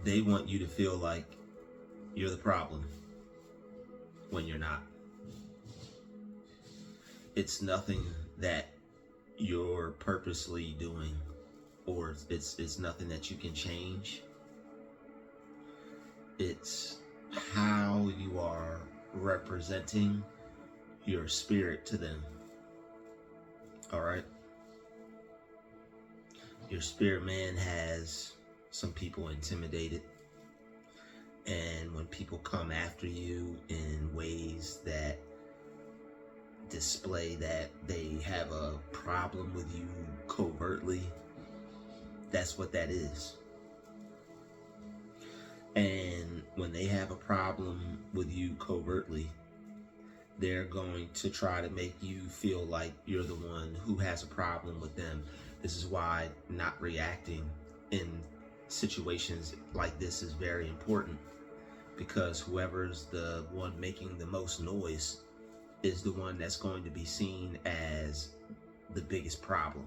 They want you to feel like you're the problem when you're not. It's nothing that you're purposely doing, or it's nothing that you can change. It's how you are representing your spirit to them. All right? Your spirit man has some people intimidated. And when people come after you in ways that display that they have a problem with you covertly, that's what that is. And when they have a problem with you covertly, they're going to try to make you feel like you're the one who has a problem with them. This is why not reacting in situations like this is very important, because whoever's the one making the most noise is the one that's going to be seen as the biggest problem.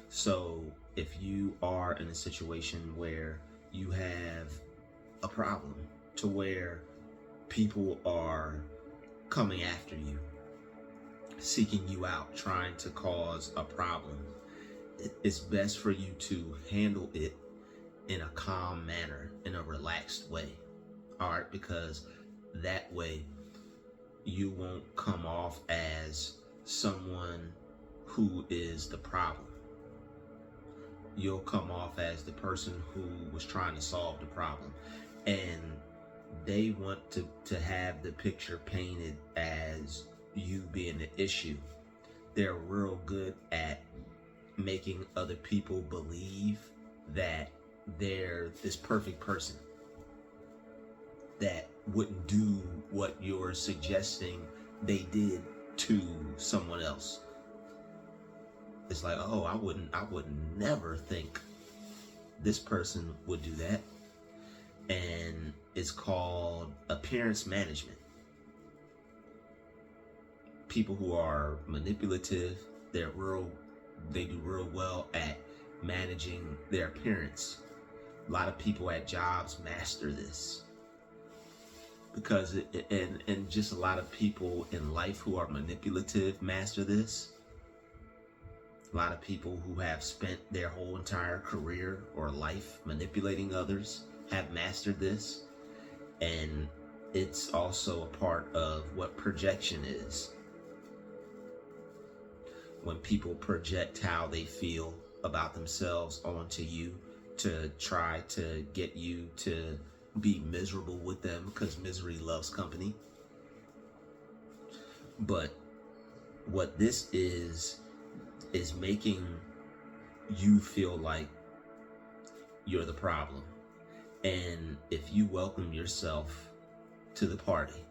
So if you are in a situation where you have a problem to where people are coming after you, seeking you out, trying to cause a problem, it's best for you to handle it in a calm manner, in a relaxed way. All right, because that way you won't come off as someone who is the problem. You'll come off as the person who was trying to solve the problem. And they want to have the picture painted as you being the issue. They're real good at making other people believe that they're this perfect person that wouldn't do what you're suggesting they did to someone else. It's like, oh, I would never think this person would do that. And it's called appearance management. People who are manipulative, they do real well at managing their appearance. A lot of people at jobs master this. Because and just a lot of people in life who are manipulative master this. A lot of people who have spent their whole entire career or life manipulating others have mastered this. And it's also a part of what projection is. When people project how they feel about themselves onto you to try to get you to be miserable with them, because misery loves company. But what this is making you feel like you're the problem. And if you welcome yourself to the party,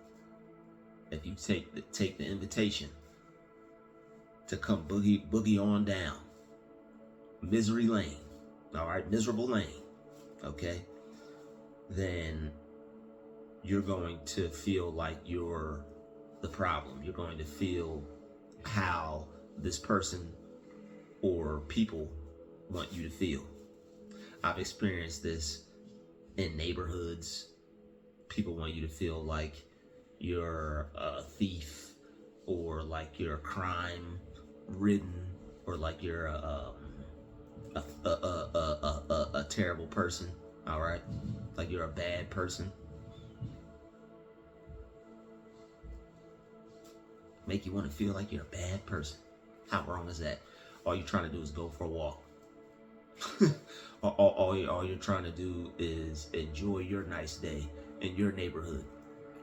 if you take the invitation to come boogie on down misery lane, all right, miserable lane, okay, then you're going to feel like you're the problem. You're going to feel how this person or people want you to feel. I've experienced this in neighborhoods. People want you to feel like you're a thief, or like you're crime ridden, or like you're a terrible person. All right, like you're a bad person. Make you want to feel like you're a bad person. How wrong is that? All you're trying to do is go for a walk. all you're trying to do is enjoy your nice day in your neighborhood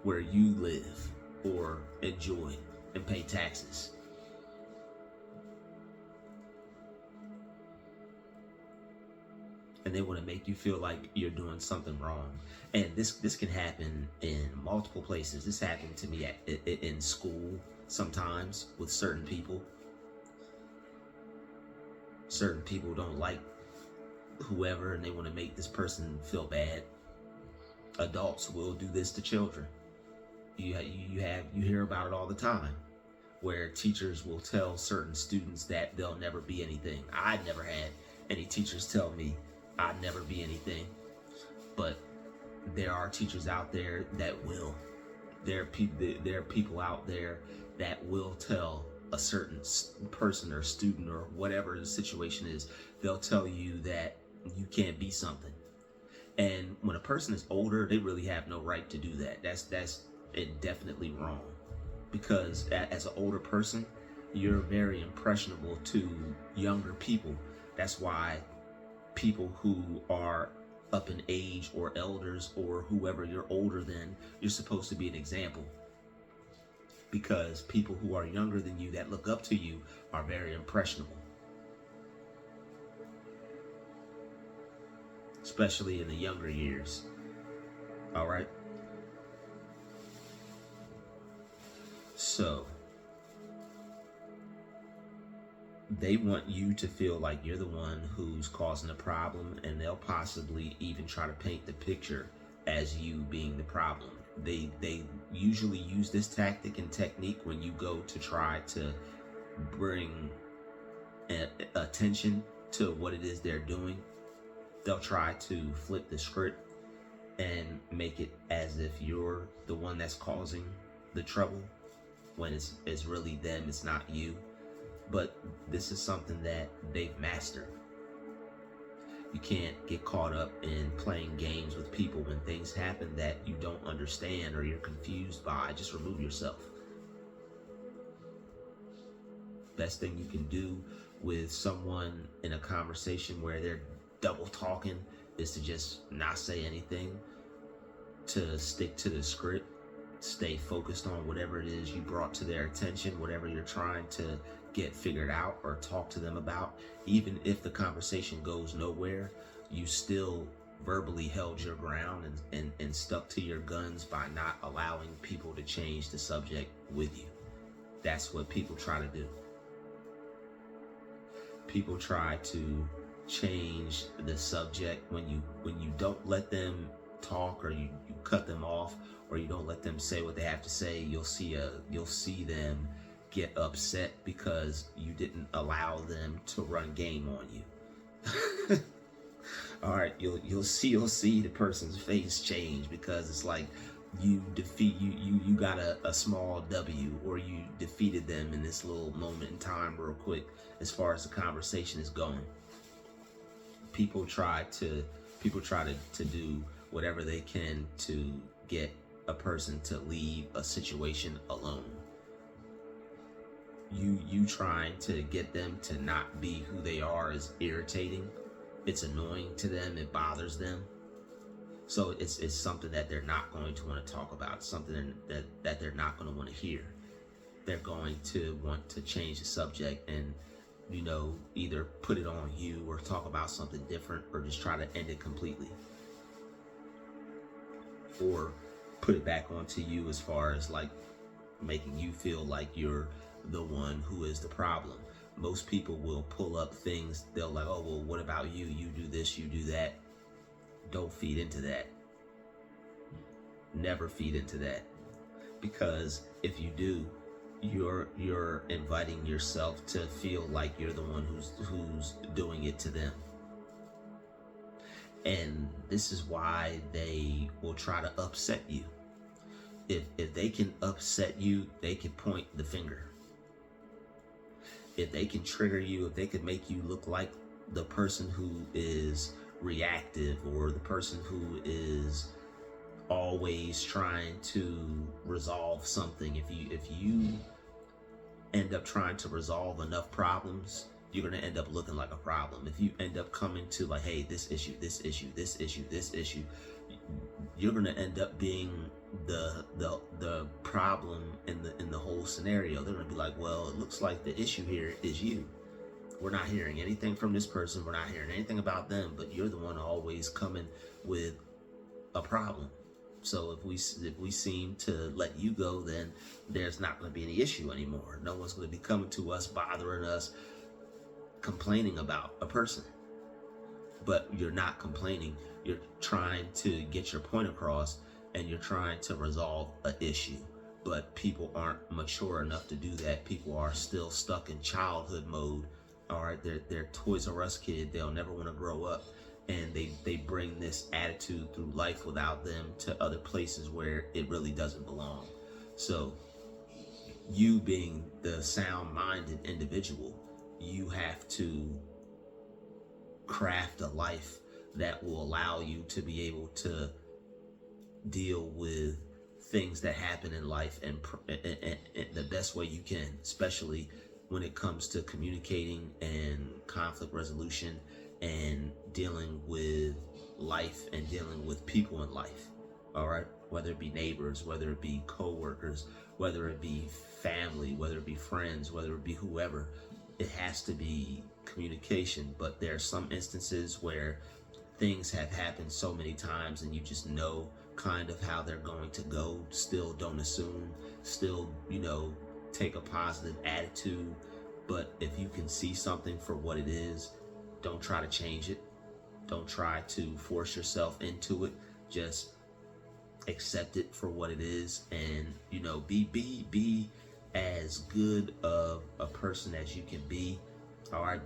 where you live or enjoy and pay taxes. And they want to make you feel like you're doing something wrong. And this can happen in multiple places. This happened to me in school sometimes with certain people. Certain people don't like whoever, and they want to make this person feel bad. Adults will do this to children. You hear about it all the time, where teachers will tell certain students that they'll never be anything. I never had any teachers tell me I'd never be anything. But there are teachers out there that will. There are people out there that will tell a certain person or student or whatever the situation is, they'll tell you that you can't be something. And when a person is older, they really have no right to do that. That's definitely wrong. Because as an older person, you're very impressionable to younger people. That's why people who are up in age or elders or whoever you're older than, you're supposed to be an example. Because people who are younger than you that look up to you are very impressionable. Especially in the younger years. All right. So they want you to feel like you're the one who's causing the problem, and they'll possibly even try to paint the picture as you being the problem. They usually use this tactic and technique when you go to try to bring attention to what it is they're doing. They'll try to flip the script and make it as if you're the one that's causing the trouble, when it's really them, it's not you. But this is something that they've mastered. You can't get caught up in playing games with people when things happen that you don't understand or you're confused by. Just remove yourself. Best thing you can do with someone in a conversation where they're double talking is to just not say anything, to stick to the script, stay focused on whatever it is you brought to their attention, whatever you're trying to get figured out or talk to them about. Even if the conversation goes nowhere, you still verbally held your ground and stuck to your guns by not allowing people to change the subject with you. That's what people try to do. People try to change the subject when you don't let them talk, or you cut them off, or you don't let them say what they have to say. You'll see them get upset because you didn't allow them to run game on you. All right, you'll see the person's face change because it's like you got a small W, or you defeated them in this little moment in time real quick as far as the conversation is going. People try to do whatever they can to get a person to leave a situation alone. You trying to get them to not be who they are is irritating. It's annoying to them. It bothers them. So it's something that they're not going to want to talk about. It's something that they're not going to want to hear. They're going to want to change the subject and, either put it on you or talk about something different, or just try to end it completely. Or put it back onto you as far as like making you feel like you're the one who is the problem. Most people will pull up things. They'll like, oh, well, what about you? You do this, you do that. Don't feed into that. Never feed into that. Because if you do, you're inviting yourself to feel like you're the one who's doing it to them. And this is why they will try to upset you. If they can upset you, they can point the finger. If they can trigger you, if they can make you look like the person who is reactive, or the person who is always trying to resolve something. If you end up trying to resolve enough problems, you're going to end up looking like a problem. If you end up coming to like, hey, this issue, you're going to end up being the problem in the whole scenario. They're going to be like, well, it looks like the issue here is you. We're not hearing anything from this person. We're not hearing anything about them, but you're the one always coming with a problem. So if we seem to let you go, then there's not going to be any issue anymore. No one's going to be coming to us, bothering us, complaining about a person. But you're not complaining. You're trying to get your point across, and you're trying to resolve an issue. But people aren't mature enough to do that. People are still stuck in childhood mode. All right, they're Toys R Us kid. They'll never want to grow up. and they bring this attitude through life without them to other places where it really doesn't belong. So you being the sound-minded individual, you have to craft a life that will allow you to be able to deal with things that happen in life and the best way you can, especially when it comes to communicating and conflict resolution and dealing with life and dealing with people in life. All right, whether it be neighbors, whether it be co-workers, whether it be family, whether it be friends, whether it be whoever, it has to be communication. But there are some instances where things have happened so many times and you just know kind of how they're going to go. Still don't assume, still, take a positive attitude. But if you can see something for what it is, don't try to change it. Don't try to force yourself into it. Just accept it for what it is, and be as good of a person as you can be. All right,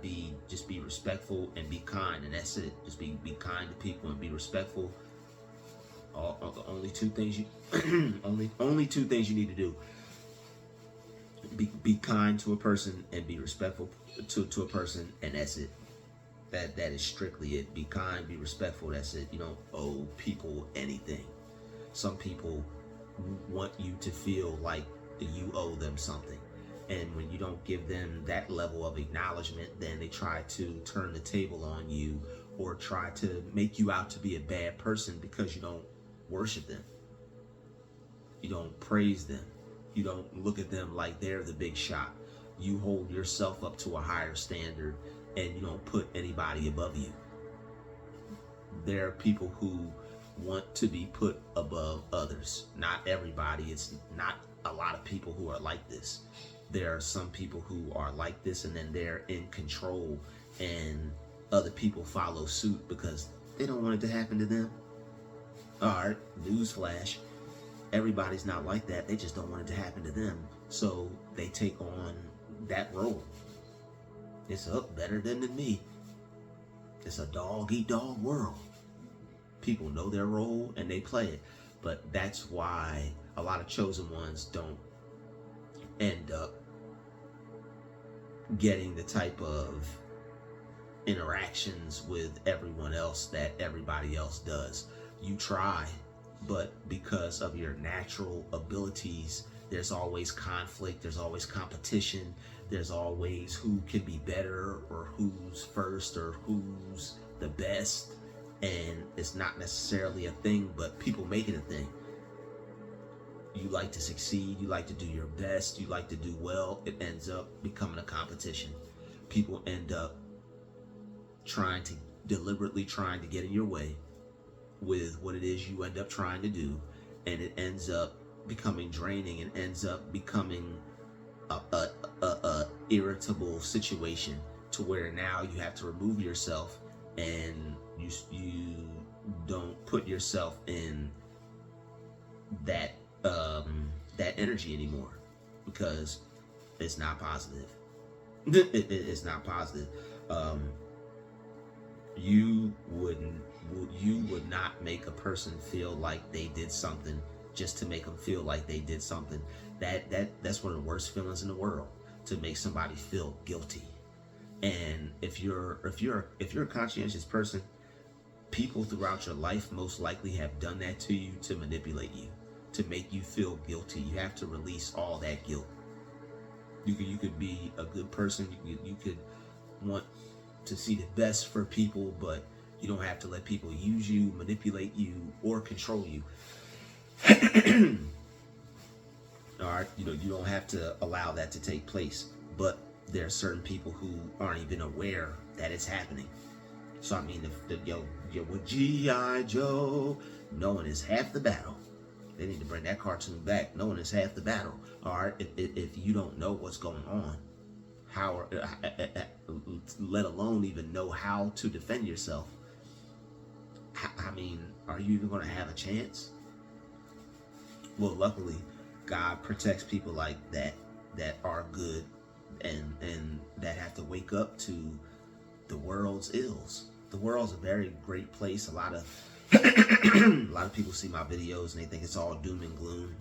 just be respectful and be kind, and that's it. Just be kind to people and be respectful. Only two things you only two things you need to do. Be kind to a person and be respectful to a person, and that's it. That is strictly it. Be kind, be respectful, that's it. You don't owe people anything. Some people want you to feel like you owe them something. And when you don't give them that level of acknowledgement, then they try to turn the table on you or try to make you out to be a bad person because you don't worship them. You don't praise them. You don't look at them like they're the big shot. You hold yourself up to a higher standard and you don't put anybody above you. There are people who want to be put above others. Not everybody. It's not a lot of people who are like this. There are some people who are like this and then they're in control and other people follow suit because they don't want it to happen to them. All right, newsflash. Everybody's not like that. They just don't want it to happen to them. So they take on that role. It's better than me. It's a dog-eat-dog world. People know their role and they play it. But that's why a lot of chosen ones don't end up getting the type of interactions with everyone else that everybody else does. You try, but because of your natural abilities, there's always conflict, there's always competition, there's always who can be better or who's first or who's the best. And it's not necessarily a thing, but people make it a thing. You like to succeed, you like to do your best, you like to do well. It ends up becoming a competition. People end up deliberately trying to get in your way with what it is you end up trying to do, and it ends up becoming draining and ends up becoming a irritable situation to where now you have to remove yourself and you don't put yourself in that energy anymore because it's not positive. It's not positive. You would not make a person feel like they did something just to make them feel like they did something. That's one of the worst feelings in the world, to make somebody feel guilty. And if you're a conscientious person, people throughout your life most likely have done that to you to manipulate you, to make you feel guilty. You have to release all that guilt. You could be a good person. You could want to see the best for people, but you don't have to let people use you, manipulate you, or control you. All right, you don't have to allow that to take place. But there are certain people who aren't even aware that it's happening. So I mean, with G.I. Joe, knowing is half the battle. They need to bring that cartoon back. Knowing is half the battle. All right, if you don't know what's going on, let alone even know how to defend yourself, I mean, are you even going to have a chance? Well, luckily, God protects people like that are good and that have to wake up to the world's ills. The world's a very great place. A lot of people see my videos and they think it's all doom and gloom.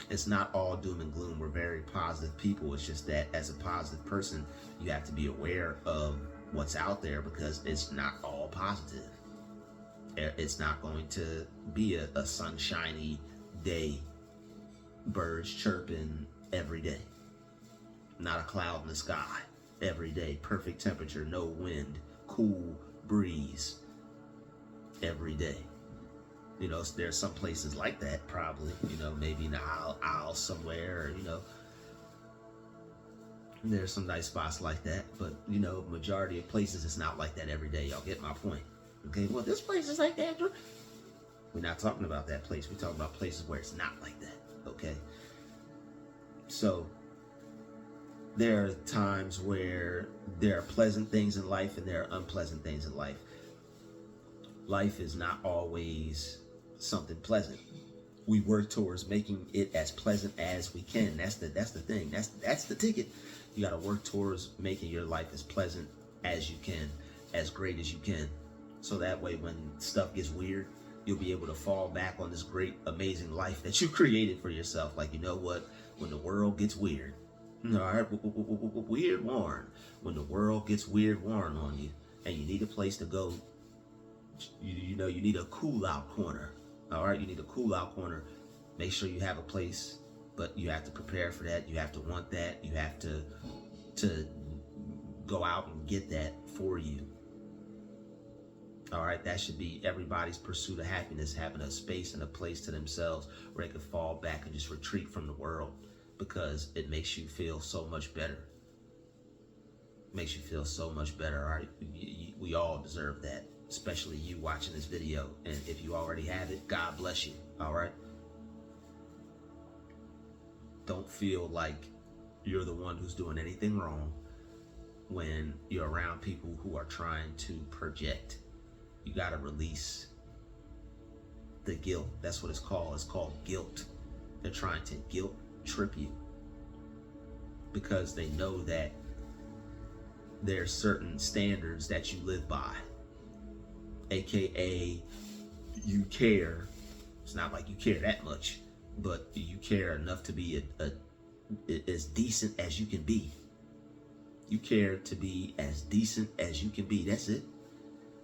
It's not all doom and gloom. We're very positive people. It's just that as a positive person, you have to be aware of what's out there, because it's not all positive. It's not going to be a sunshiny day, birds chirping every day, not a cloud in the sky every day, perfect temperature, no wind, cool breeze every day. You know, there's some places like that, probably, you know, maybe in the Isle somewhere, or, you know, there's some nice spots like that. But, you know, majority of places, it's not like that every day. Y'all get my point. Okay, well, this place is like that. We're not talking about that place. We're talking about places where it's not like that. Okay. So there are times where there are pleasant things in life and there are unpleasant things in life. Life is not always something pleasant. We work towards making it as pleasant as we can. That's the thing. That's the ticket. You got to work towards making your life as pleasant as you can, as great as you can. So that way, when stuff gets weird, you'll be able to fall back on this great, amazing life that you created for yourself. Like, you know what? When the world gets weird, all right, weird Warren. When the world gets weird Warren on you, and you need a place to go, you know, you need a cool out corner. All right, you need a cool out corner. Make sure you have a place, but you have to prepare for that. You have to want that. You have to go out and get that for you. All right, that should be everybody's pursuit of happiness, having a space and a place to themselves where they can fall back and just retreat from the world, because it makes you feel so much better. Makes you feel so much better. All right, we all deserve that, especially you watching this video. And if you already have it, God bless you. All right. Don't feel like you're the one who's doing anything wrong when you're around people who are trying to project. You got to release the guilt. That's what it's called. It's called guilt. They're trying to guilt trip you because they know that there are certain standards that you live by, aka you care. It's not like you care that much, but you care enough to be as decent as you can be. You care to be as decent as you can be. That's it.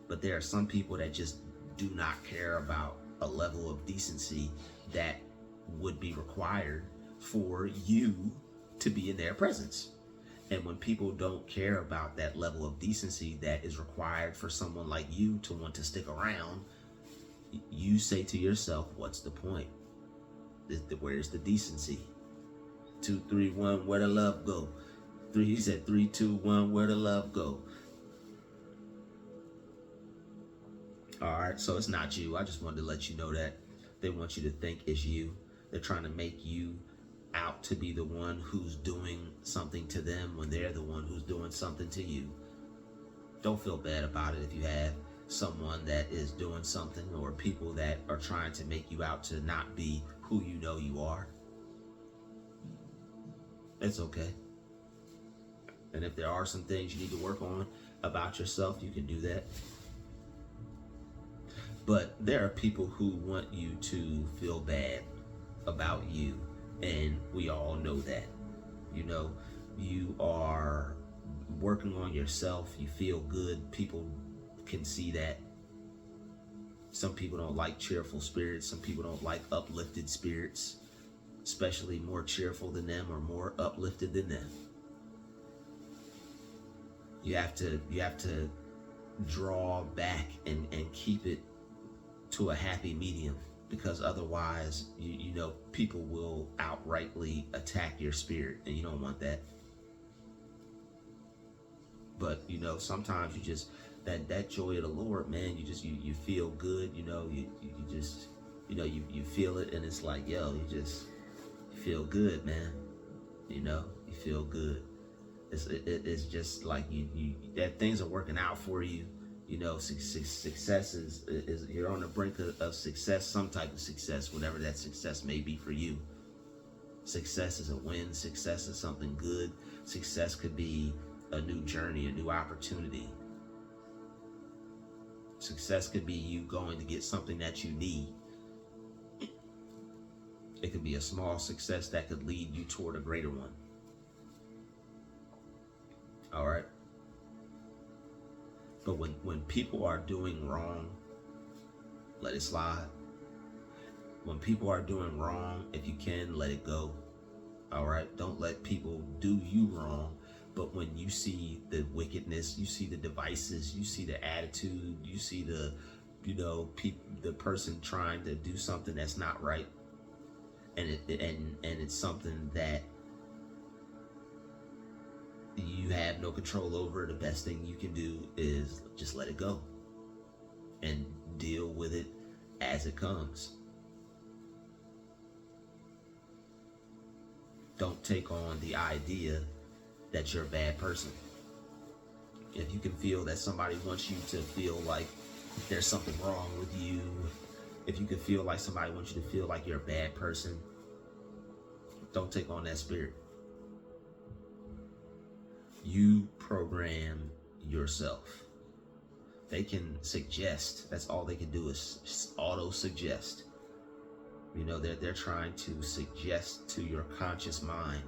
But there are some people that just do not care about a level of decency that would be required for you to be in their presence. And when people don't care about that level of decency that is required for someone like you to want to stick around, you say to yourself, what's the point? Where's the decency? 2, 3, 1, where the love go? He said 3, 2, 1, where the love go? All right, so it's not you. I just wanted to let you know that they want you to think it's you. They're trying to make you out to be the one who's doing something to them when they're the one who's doing something to you. Don't feel bad about it if you have someone that is doing something, or people that are trying to make you out to not be who you know you are. It's okay. And if there are some things you need to work on about yourself, you can do that. But there are people who want you to feel bad about you, and we all know that. You know, you are working on yourself, you feel good, people can see that. Some people don't like cheerful spirits, some people don't like uplifted spirits, especially more cheerful than them or more uplifted than them. You have to draw back and keep it to a happy medium, because otherwise, you know, people will outrightly attack your spirit, and you don't want that. But, you know, sometimes you just, that joy of the Lord, man, you feel good, you know, you just, you know, you feel it, and it's like, yo, you feel good, man. You know, you feel good. It's just like that things are working out for you. You know, success is you're on the brink of success, some type of success, whatever that success may be for you. Success is a win. Success is something good. Success could be a new journey, a new opportunity. Success could be you going to get something that you need. It could be a small success that could lead you toward a greater one. All right. But when people are doing wrong, let it slide. When people are doing wrong, if you can, let it go. All right. Don't let people do you wrong. But when you see the wickedness, you see the devices, you see the attitude, you see the, the person trying to do something that's not right, and it's something that you have no control over, the best thing you can do is just let it go and deal with it as it comes. Don't take on the idea that you're a bad person. If you can feel that somebody wants you to feel like there's something wrong with you, if you can feel like somebody wants you to feel like you're a bad person, don't take on that spirit. You program yourself. They can suggest. That's all they can do is auto-suggest. They're trying to suggest to your conscious mind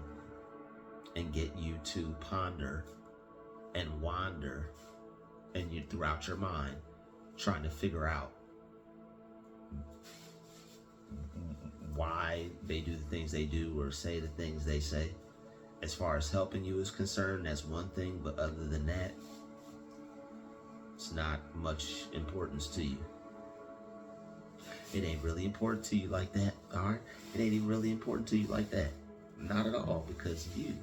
and get you to ponder and wander, and you throughout your mind trying to figure out why they do the things they do or say the things they say. As far as helping you is concerned, that's one thing, but other than that, it's not much importance to you. It ain't really important to you like that, all right? It ain't even really important to you like that. Not at all, because you,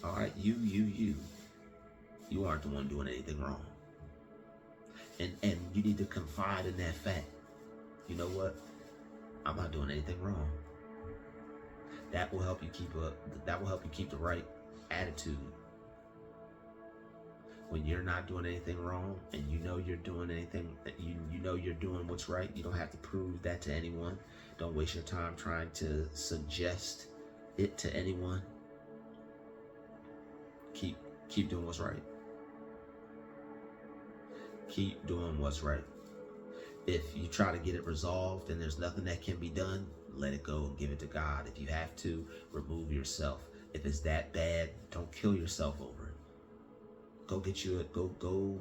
all right, you aren't the one doing anything wrong. And you need to confide in that fact. You know what? I'm not doing anything wrong. That will help you keep the right attitude. When you're not doing anything wrong and you're doing anything, you're doing what's right, you don't have to prove that to anyone. Don't waste your time trying to suggest it to anyone. Keep doing what's right. Keep doing what's right. If you try to get it resolved and there's nothing that can be done, let it go and give it to God. If you have to, remove yourself. If it's that bad, don't kill yourself over it. Go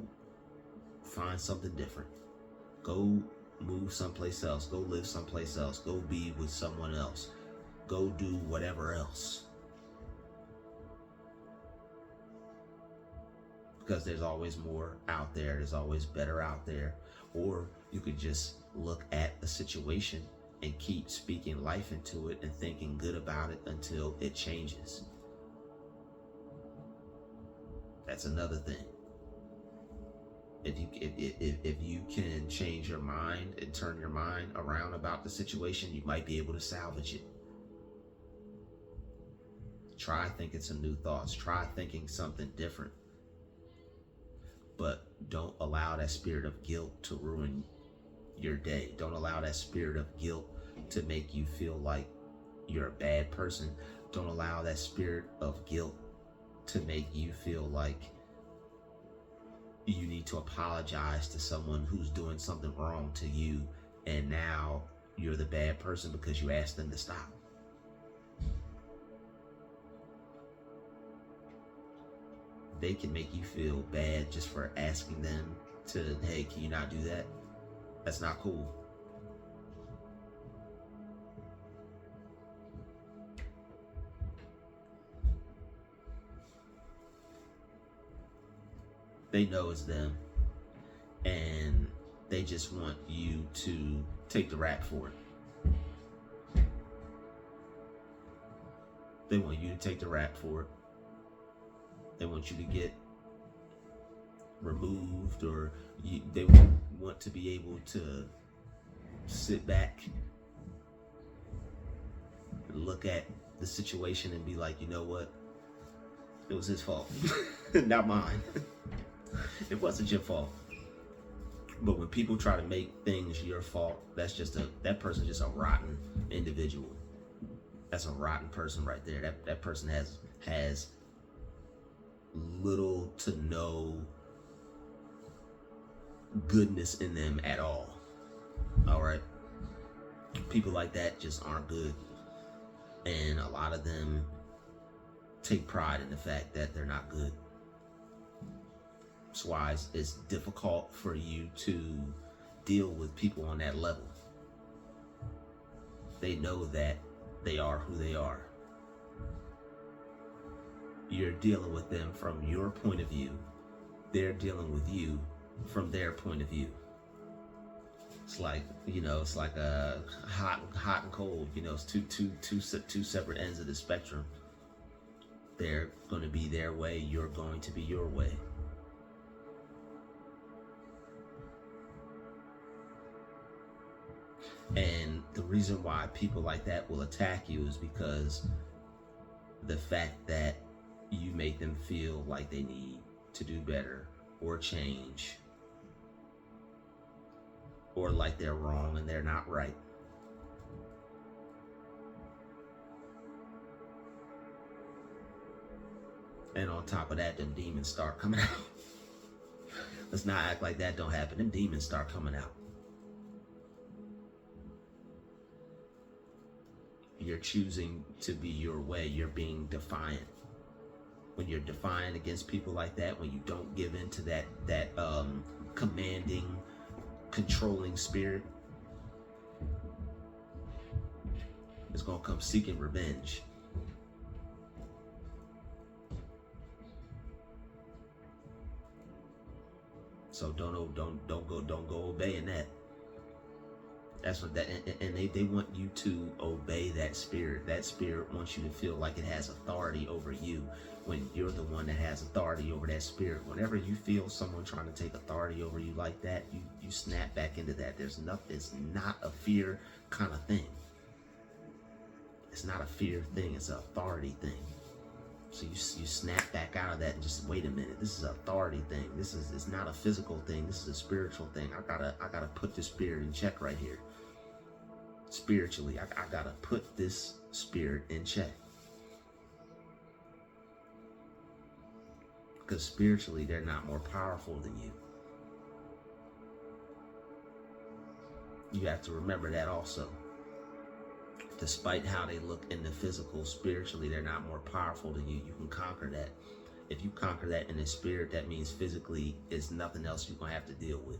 find something different. Go move someplace else. Go live someplace else. Go be with someone else. Go do whatever else. Because there's always more out there. There's always better out there. Or you could just look at the situation and keep speaking life into it and thinking good about it until it changes. That's another thing. If you can change your mind and turn your mind around about the situation, you might be able to salvage it. Try thinking some new thoughts. Try thinking something different. But don't allow that spirit of guilt to ruin your day. Don't allow that spirit of guilt to make you feel like you're a bad person. Don't allow that spirit of guilt to make you feel like you need to apologize to someone who's doing something wrong to you, and now you're the bad person because you asked them to stop. They can make you feel bad just for asking them to, hey, can you not do that? That's not cool. They know it's them, and they just want you to take the rap for it. They want you to take the rap for it. They want you to get removed, or they want to be able to sit back and look at the situation and be like, you know what? It was his fault, not mine. It wasn't your fault. But when people try to make things your fault, that person's just a rotten individual. That's a rotten person right there. That person has little to no goodness in them at all. All right. People like that just aren't good. And a lot of them take pride in the fact that they're not good. That's why it's difficult for you to deal with people on that level. They know that they are who they are. You're dealing with them from your point of view. They're dealing with you from their point of view. It's like, it's like a hot and cold. It's two separate ends of the spectrum. They're going to be their way. You're going to be your way. And the reason why people like that will attack you is because the fact that you make them feel like they need to do better or change, or like they're wrong and they're not right. And on top of that, them demons start coming out. Let's not act like that don't happen. Them demons start coming out. You're choosing to be your way. You're being defiant. When you're defiant against people like that, when you don't give in to that commanding, controlling spirit, it's gonna come seeking revenge. So don't go obeying that. That's what and they want you to obey that spirit. That spirit wants you to feel like it has authority over you, when you're the one that has authority over that spirit. Whenever you feel someone trying to take authority over you like that, you snap back into that. It's not a fear kind of thing. It's not a fear thing, it's an authority thing. So you snap back out of that and just wait a minute. This is an authority thing. It's not a physical thing. This is a spiritual thing. I gotta put this spirit in check right here. Spiritually, I gotta put this spirit in check. Because spiritually, they're not more powerful than you. You have to remember that also. Despite how they look in the physical, spiritually, they're not more powerful than you. You can conquer that. If you conquer that in the spirit, that means physically, it's nothing else you're going to have to deal with.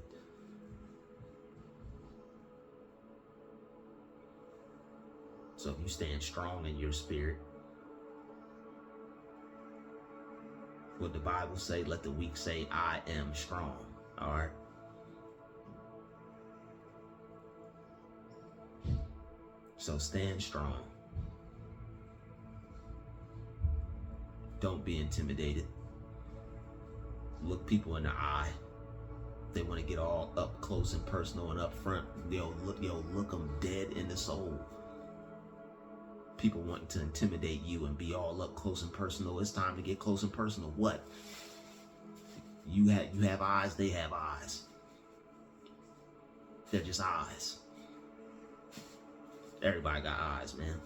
So if you stand strong in your spirit, what the Bible say, let the weak say, I am strong. All right. So stand strong. Don't be intimidated. Look people in the eye. They want to get all up close and personal and up front. Look them dead in the soul. People wanting to intimidate you and be all up close and personal. It's time to get close and personal. What? You have eyes, they have eyes. They're just eyes. Everybody got eyes, man.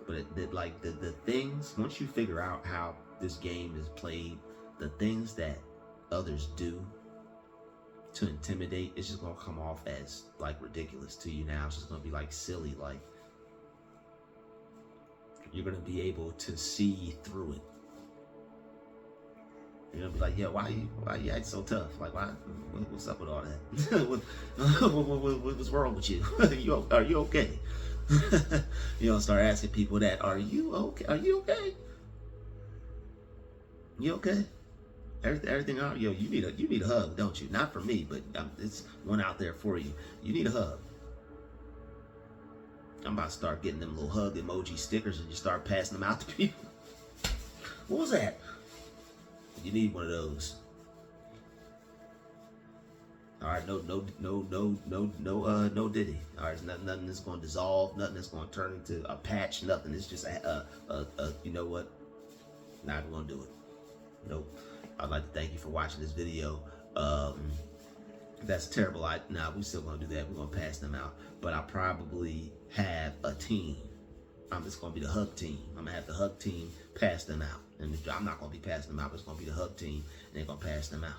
But the things, once you figure out how this game is played, the things that others do to intimidate, it's just gonna come off as like ridiculous to you now. It's just gonna be like silly. Like, you're gonna be able to see through it. You're gonna be like, yeah, why you act so tough? Like, what's up with all that? What's wrong with you? Are you okay? You don't start asking people that. Are you okay? Are you okay? You okay? Everything out? Yo, you need a hug, don't you? Not from me, but it's one out there for you. You need a hug. I'm about to start getting them little hug emoji stickers and just start passing them out to people. What was that? You need one of those. All right, no diddy. All right, nothing that's going to dissolve, nothing that's going to turn into a patch, nothing. It's just you know what? Not even going to do it. Nope. I'd like to thank you for watching this video. That's terrible. We still going to do that. We're going to pass them out. But I probably have a team. It's going to be the hug team. I'm going to have the hug team pass them out. And I'm not going to be passing them out, but it's going to be the hug team, and they're going to pass them out.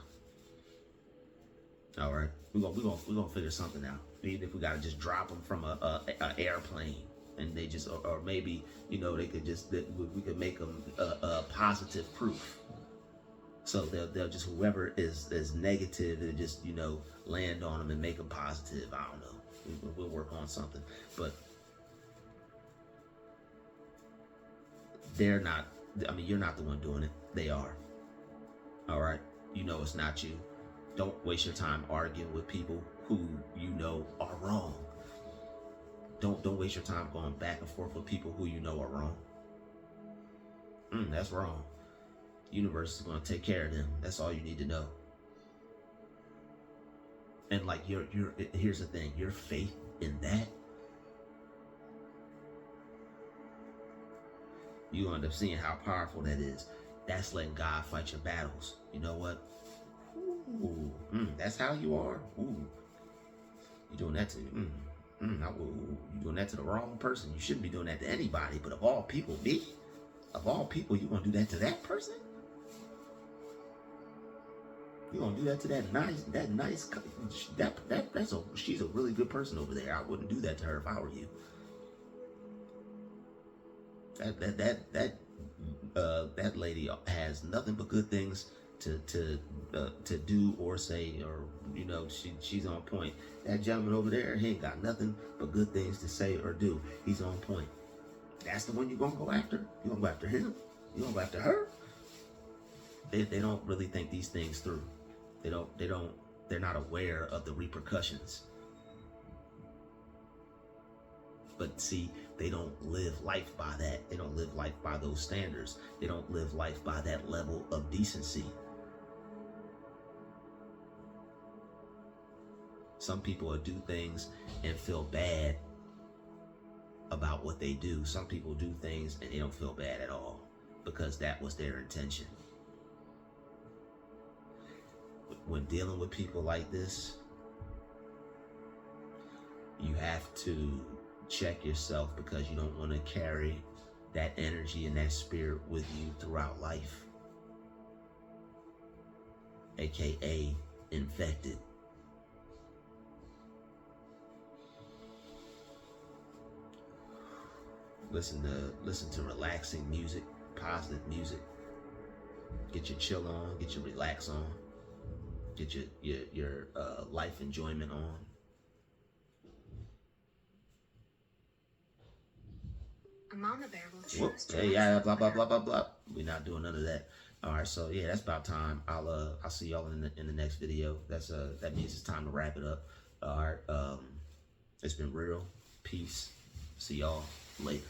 All right, we're gonna figure something out. Even if we gotta just drop them from a airplane, and they just, or maybe, you know, they could just, we could make them a positive proof. So they'll just, whoever is negative, they just, you know, land on them and make them positive. I don't know. We'll work on something, but they're not. I mean, you're not the one doing it. They are. All right. You know it's not you. Don't waste your time arguing with people who you know are wrong. Don't waste your time going back and forth with people who you know are wrong. That's wrong. Universe is going to take care of them. That's all you need to know. And like here's the thing, your faith in that, you end up seeing how powerful that is. That's letting God fight your battles. You know what? Ooh, that's how you are. Ooh, you doing that to you doing that to the wrong person. You shouldn't be doing that to anybody. But of all people, me, of all people, you gonna do that to that person? You gonna do that to she's a really good person over there. I wouldn't do that to her if I were you. That lady has nothing but good things to do or say, or, you know, she's on point. That gentleman over there, he ain't got nothing but good things to say or do. He's on point. That's the one you're gonna go after. You gonna go after him? You gonna go after her? They don't really think these things through. They're not aware of the repercussions. But see, they don't live life by that. They don't live life by those standards. They don't live life by that level of decency. Some people will do things and feel bad about what they do. Some people do things and they don't feel bad at all because that was their intention. When dealing with people like this, you have to check yourself, because you don't want to carry that energy and that spirit with you throughout life, aka infected. Listen to relaxing music, positive music. Get your chill on, get your relax on, get your life enjoyment on. A mama bear will choose to. Hey, yeah, blah blah blah blah blah. We're not doing none of that. All right, so yeah, that's about time. I'll see y'all in the next video. That means it's time to wrap it up. All right, it's been real. Peace. See y'all later.